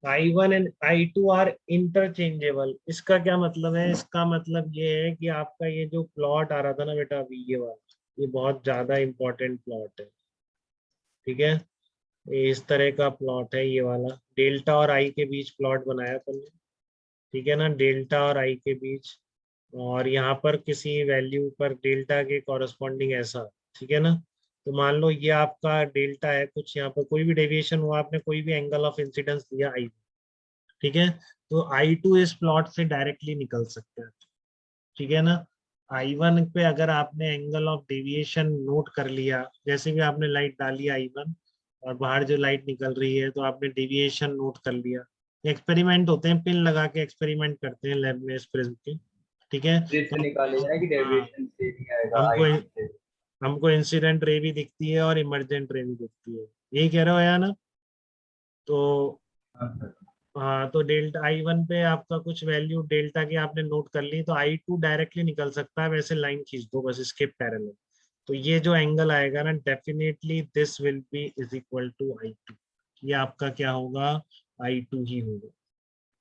I1 and I2 are interchangeable. इसका क्या मतलब है? इसका मतलब ये है कि आपका ये जो प्लॉट आ रहा था ना बेटा अभी ये वाला, ये बहुत ज्यादा इंपॉर्टेंट प्लॉट है। ठीक है, ये इस तरह का प्लॉट है ये वाला, डेल्टा और आई के बीच प्लॉट बनाया अपन ने। ठीक है ना, डेल्टा और आई के बीच, और यहाँ पर किसी वैल्यू पर डेल्टा के कॉरस्पॉन्डिंग ऐसा। ठीक है ना, तो मान लो ये आपका डेल्टा है कुछ, यहाँ पर कोई भी डेविएशन हुआ, आपने कोई भी एंगल ऑफ इंसिडेंस लिया आई। ठीक है, तो I2 इस प्लॉट से डायरेक्टली निकल सकते हैं। ठीक है ना, I1 पे अगर आपने एंगल ऑफ डेविएशन नोट कर लिया, जैसे भी आपने लाइट डाली I1 और बाहर जो लाइट निकल रही है, तो आपने डेविएशन नोट कर लिया। एक्सपेरिमेंट होते हैं, पिन लगा के एक्सपेरिमेंट करते हैं लैब में इस प्रिज्म के। ठीक है, जिससे तो निकालेगा ना कि हाँ, डेविएशन से नहीं आएगा हमको I2 से। हमको इंसिडेंट रे भी दिखती है और इमर्जेंट रे भी दिखती है, यही कह रहे हो या ना? तो हाँ सर। हाँ, तो डेल्टा I1 पे आपका कुछ वैल्यू डेल्टा की आपने नोट कर ली, तो I2 डायरेक्टली निकल सकता है, वैसे लाइन खींच दो बस इसके पैरेलल। तो ये जो एंगल आएगा ना, definitely this will be is equal to I2। ये आपका क्या होगा? I2 ही होगा।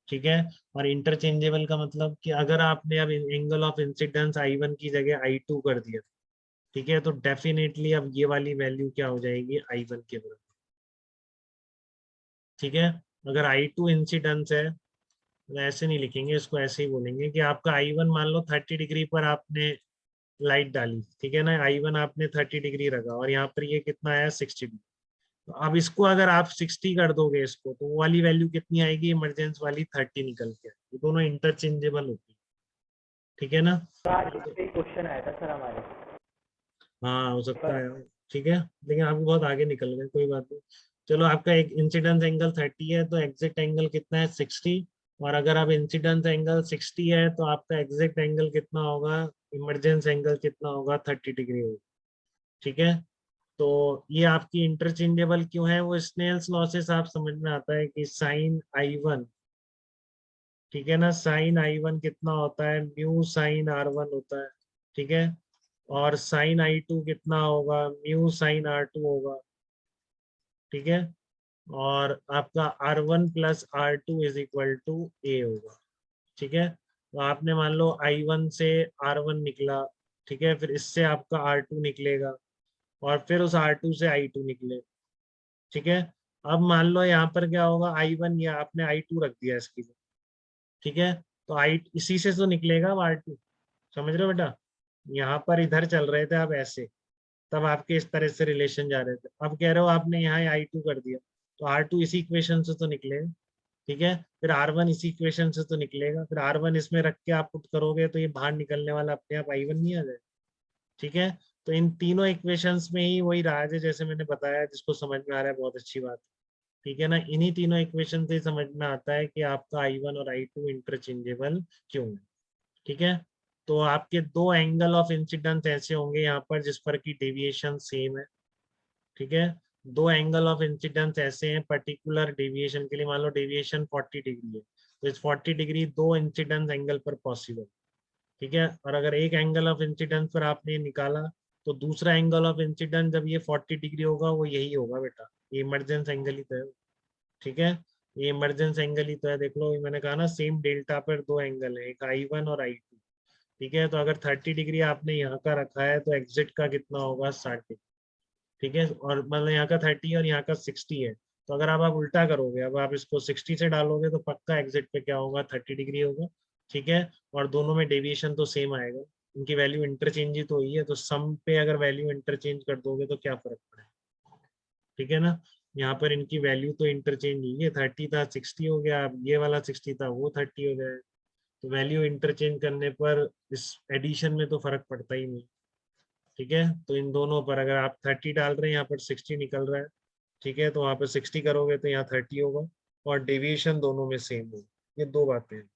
ठीक है, और इंटरचेंजेबल का मतलब कि अगर आपने अब एंगल ऑफ इंसिडेंस I1 की जगह I2 कर दिया, ठीक है, तो डेफिनेटली अब ये वाली वैल्यू क्या हो जाएगी? I1 के बराबर। ठीक है, अगर I2 इंसिडेंस है, ऐसे नहीं लिखेंगे इसको, ऐसे ही बोलेंगे कि आपका I1 मान लो 30 डिग्री पर आपने लाइट डाली। ठीक है ना, I1 आपने 30 डिग्री रखा और यहाँ पर ये कितना आया? 60 डिग्री। तो अब इसको अगर आप 60 कर दोगे इसको, तो वो वाली वैल्यू कितनी आएगी? इमरजेंस वाली 30 निकल के आएगी। ये दोनों इंटरचेंजेबल होती है। ठीक है ना, आज इस पे क्वेश्चन आया था सर हमारे हाँ हो सकता पेपर है। में। ठीक है, लेकिन आप बहुत आगे निकल गए, कोई बात नहीं। चलो, आपका एक इंसिडेंस एंगल 30 है, तो एग्जैक्ट एंगल कितना है? 60। और अगर आप इंसिडेंस एंगल 60 है, तो आपका एग्जैक्ट एंगल कितना होगा? इमरजेंस एंगल कितना होगा? 30 डिग्री होगा। ठीक है, तो ये आपकी इंटरचेंजेबल क्यों है? वो स्नेल्स लॉ से आप समझ में आता है कि साइन I1, ठीक है ना, साइन I1 कितना होता है? म्यू साइन R1 होता है। ठीक है, और साइन I2 कितना होगा? म्यू साइन R2 होगा। ठीक है, और आपका R1 plus R2 is equal to A होगा। ठीक है, तो आपने मान लो I1 से R1 निकला। ठीक है, फिर इससे आपका R2 निकलेगा, और फिर उस R2 से I2 निकले। ठीक है, अब मान लो यहाँ पर क्या होगा? I1 या आपने I2 रख दिया इसकी जगह। ठीक है, तो आई इसी से तो निकलेगा R2। समझ रहे हो बेटा? यहाँ पर इधर चल रहे थे आप ऐसे, तब आपके इस तरह से रिलेशन जा रहे थे। अब कह रहे हो आपने यहाँ I2 कर दिया, तो R2 इसी इक्वेशन से तो निकलेगा। ठीक है, फिर R1 इसी इक्वेशन से तो निकलेगा, फिर R1 इसमें रख के आप पुट करोगे, तो ये बाहर निकलने वाला अपने आप I1 नहीं आ जाएगा। ठीक है, तो इन तीनों इक्वेशंस में ही वही राज है, जैसे मैंने बताया। जिसको समझ में आ रहा है बहुत अच्छी बात है। ठीक है ना, इन्हीं तीनों इक्वेशन से समझ में आता है कि आपका I1 और I2 इंटरचेंजेबल क्यों है। ठीक है, तो आपके दो एंगल ऑफ इंसिडेंस ऐसे होंगे यहाँ पर जिस पर की डेविएशन सेम है। ठीक है, दो एंगल ऑफ इंसिडेंस ऐसे हैं पर्टिकुलर डेविएशन के लिए, मान लो डेविएशन 40 डिग्री है, तो इस 40 डिग्री दो इंसिडेंस एंगल पर पॉसिबल। ठीक है, और अगर एक एंगल ऑफ इंसिडेंस पर आपने निकाला, तो दूसरा एंगल ऑफ इंसिडेंस जब ये 40 डिग्री होगा, वो यही होगा बेटा, ये इमरजेंस एंगल ही तो है। ठीक है, ये इमरजेंस एंगल ही तो है। देख लो, ये मैंने कहा ना, सेम डेल्टा पर दो एंगल है, एक I1 और I2। ठीक है, तो अगर 30 डिग्री आपने यहाँ का रखा है, तो एग्जिट का कितना होगा? 60। ठीक है, और मतलब यहाँ का 30 और यहाँ का 60 है, तो अगर आप उल्टा करोगे, अब आप इसको 60 से डालोगे, तो पक्का एग्जिट पे क्या होगा? 30 डिग्री होगा। ठीक है, और दोनों में डेविएशन तो सेम आएगा, इनकी वैल्यू इंटरचेंज ही तो हुई है, तो सम पे अगर वैल्यू इंटरचेंज कर दोगे तो क्या फर्क पड़ेगा? ठीक है ना, यहाँ पर इनकी वैल्यू तो इंटरचेंज हुई है, 30 था 60 हो गया, अब ये वाला 60 था वो 30 हो जाए। तो वैल्यू इंटरचेंज करने पर इस एडिशन में तो फर्क पड़ता ही नहीं। ठीक है, तो इन दोनों पर अगर आप 30 डाल रहे हैं, यहाँ पर 60 निकल रहा है। ठीक है, तो वहाँ पर 60 करोगे तो यहाँ 30 होगा, और डेविएशन दोनों में सेम होगा। ये दो बातें हैं,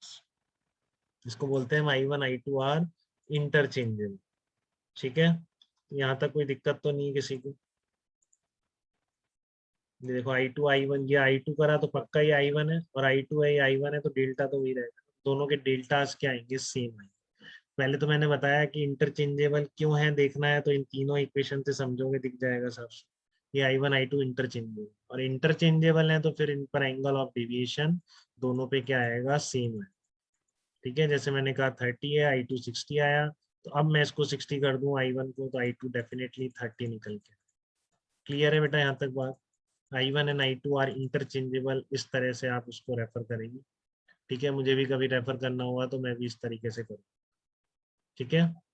इसको बोलते हैं I1 I2 आर इंटरचेंजेबल। ठीक है, यहाँ तक कोई दिक्कत तो नहीं है किसी को? ये देखो, I2 I1, ये I2 करा तो पक्का ही I1 है, और I2 है, ये I1 है, तो डेल्टा तो वही रहेगा। दोनों के डेल्टास क्या आएंगे? सेम आएंगे। पहले तो मैंने बताया कि इंटरचेंजेबल क्यों है, देखना है तो इन तीनों इक्वेशन से समझोगे, दिख जाएगा सब। ये I1 I2 इंटरचेंजेबल, और इंटरचेंजेबल है तो फिर इन पर एंगल ऑफ डेविएशन दोनों पे क्या आएगा, सेम है। ठीक है, जैसे मैंने कहा 30 है, I2 60 आया, तो अब मैं इसको 60 कर दूं I1 को, तो I2 डेफिनेटली 30 निकल के। क्लियर है बेटा यहाँ तक बात? I1 and I2 are interchangeable, इस तरह से आप उसको रेफर करेंगे। ठीक है, मुझे भी कभी रेफर करना होगा तो मैं भी इस तरीके से करूँ। ठीक है।